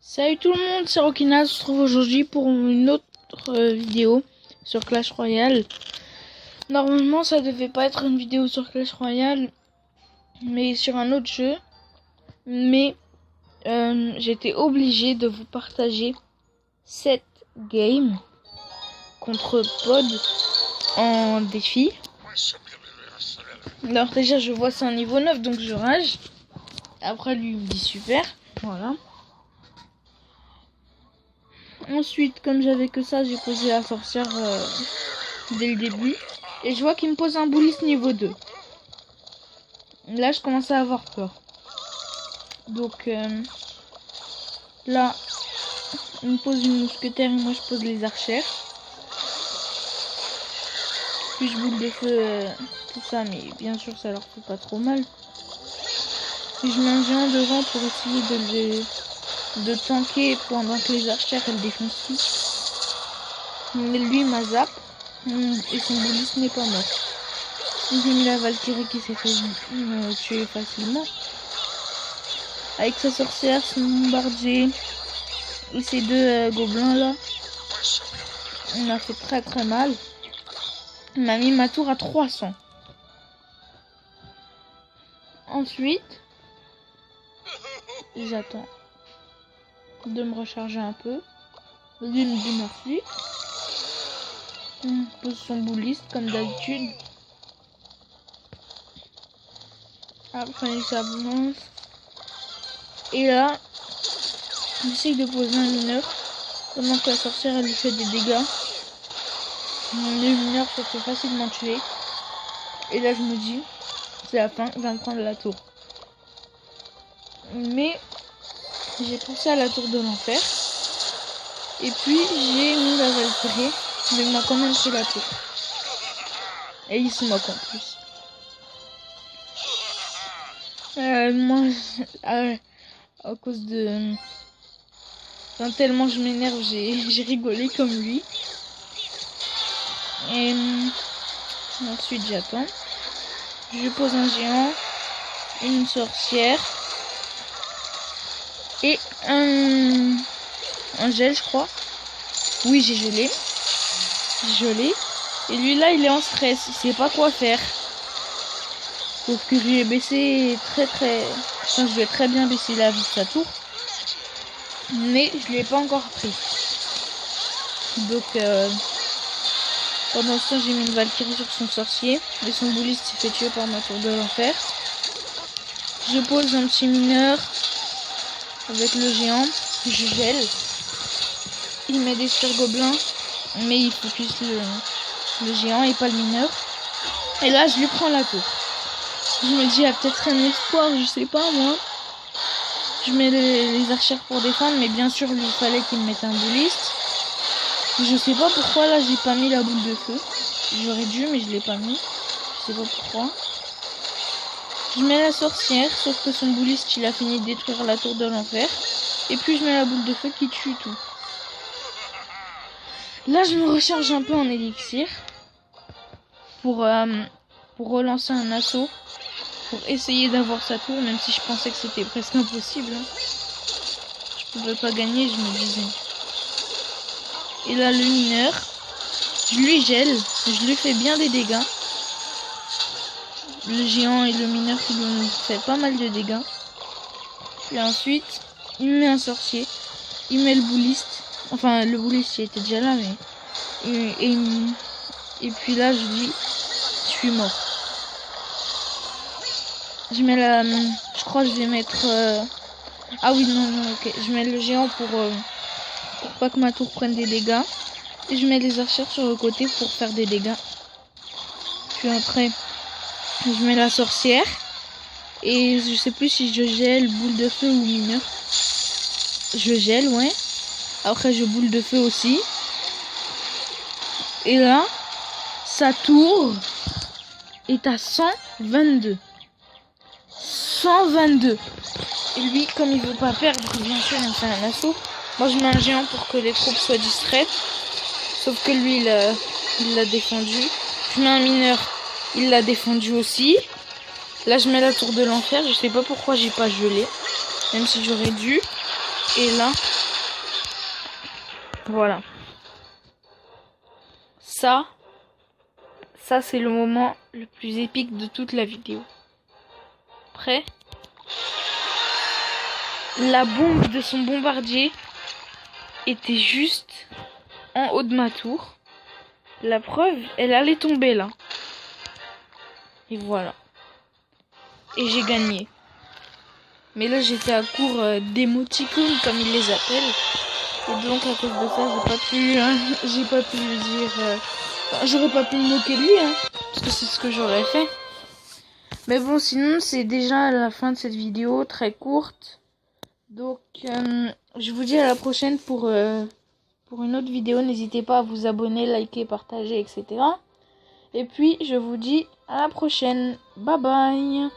Salut tout le monde, c'est Rokina, on se retrouve aujourd'hui pour une autre vidéo sur Clash Royale. Normalement ça devait pas être une vidéo sur Clash Royale, mais sur un autre jeu. Mais j'étais obligé de vous partager 7 games contre Pod en défi. Alors déjà je vois c'est un niveau 9 donc je rage. Après lui il me dit super, voilà. Ensuite, comme j'avais que ça, j'ai posé la sorcière dès le début. Et je vois qu'il me pose un bullis niveau 2. Là, je commence à avoir peur. Donc, là, il me pose une mousquetaire et moi, je pose les archères. Puis je boule de feu, tout ça, mais bien sûr, ça leur fait pas trop mal. Puis je mets un géant devant pour essayer de tanker pendant que les archères elles défoncent tout. Mais lui m'a zap et son bullis n'est pas mort. J'ai mis la Valkyrie qui s'est fait tuer facilement. Avec sa sorcière, son bombardier et ces deux gobelins là. On a fait très très mal. Il m'a mis ma tour à 300. Ensuite, j'attends de me recharger un peu. Lui me dit merci. On pose son bullis comme d'habitude. Après ça avance. Et là, j'essaye de poser un mineur pendant que la sorcière elle lui fait des dégâts. Le mineur se fait facilement tuer. Et là je me dis, c'est la fin, il va me prendre la tour. Mais j'ai poussé à la tour de l'enfer. Et puis j'ai mis la Valkyrie. Mais il m'a quand même pris la tour. Et il se moque en plus. Moi, à cause de... Enfin, tellement je m'énerve, j'ai rigolé comme lui. Et ensuite j'attends. Je pose un géant, une sorcière et un gel, je crois. Oui, j'ai gelé. Et lui là, il est en stress. Il sait pas quoi faire. Sauf que je lui ai baissé Enfin, je lui ai très bien baissé la vie de sa tour. Mais je lui ai pas encore pris. Donc, pendant ce temps, j'ai mis une Valkyrie sur son sorcier. Et son bullis s'est fait tuer par ma tour de l'enfer. Je pose un petit mineur avec le géant. Je gèle. Il met des surgobelins. Mais il focus le géant et pas le mineur. Et là, je lui prends la tour. Je me dis, il y a peut-être un espoir, je sais pas moi. Je mets les archères pour défendre, mais bien sûr, il fallait qu'il me mette un bullis. Je sais pas pourquoi là j'ai pas mis la boule de feu. J'aurais dû, mais je l'ai pas mis. Je sais pas pourquoi. Je mets la sorcière, sauf que son bullis il a fini de détruire la tour de l'enfer. Et puis je mets la boule de feu qui tue tout. Là je me recharge un peu en élixir. Pour relancer un assaut. Pour essayer d'avoir sa tour, même si je pensais que c'était presque impossible. Je pouvais pas gagner, je me disais. Et là, le mineur, je lui gèle, je lui fais bien des dégâts. Le géant et le mineur qui lui fait pas mal de dégâts. Et ensuite, il met un sorcier, il met le bouliste. Enfin, le bouliste, il était déjà là, mais... Et puis là, je dis, je suis mort. Je mets la... Je crois que je vais mettre... Ah oui, non, ok. Je mets le géant pour pas que ma tour prenne des dégâts. Et je mets les archères sur le côté pour faire des dégâts. Puis après, je mets la sorcière. Et je sais plus si je gèle, boule de feu ou mineur. je gèle, ouais. Après, je boule de feu aussi. Et là, sa tour est à 122. 122. Et lui, comme il veut pas perdre, bien sûr, il me fait un assaut. Moi, je mets un géant pour que les troupes soient distraites. Sauf que lui, il l'a défendu. Je mets un mineur, il l'a défendu aussi. Là, je mets la tour de l'enfer. Je sais pas pourquoi j'ai pas gelé. Même si j'aurais dû. Et là, voilà. Ça c'est le moment le plus épique de toute la vidéo. Prêt? La bombe de son bombardier était juste en haut de ma tour. La preuve, elle allait tomber là. Et voilà. Et j'ai gagné. Mais là, j'étais à court d'émoticônes, comme ils les appellent. Et donc, à cause de ça, j'ai pas pu lui dire... j'aurais pas pu me moquer de lui, hein. Parce que c'est ce que j'aurais fait. Mais bon, sinon, c'est déjà la fin de cette vidéo, très courte. Donc, je vous dis à la prochaine pour une autre vidéo. N'hésitez pas à vous abonner, liker, partager, etc. Et puis, je vous dis à la prochaine. Bye bye.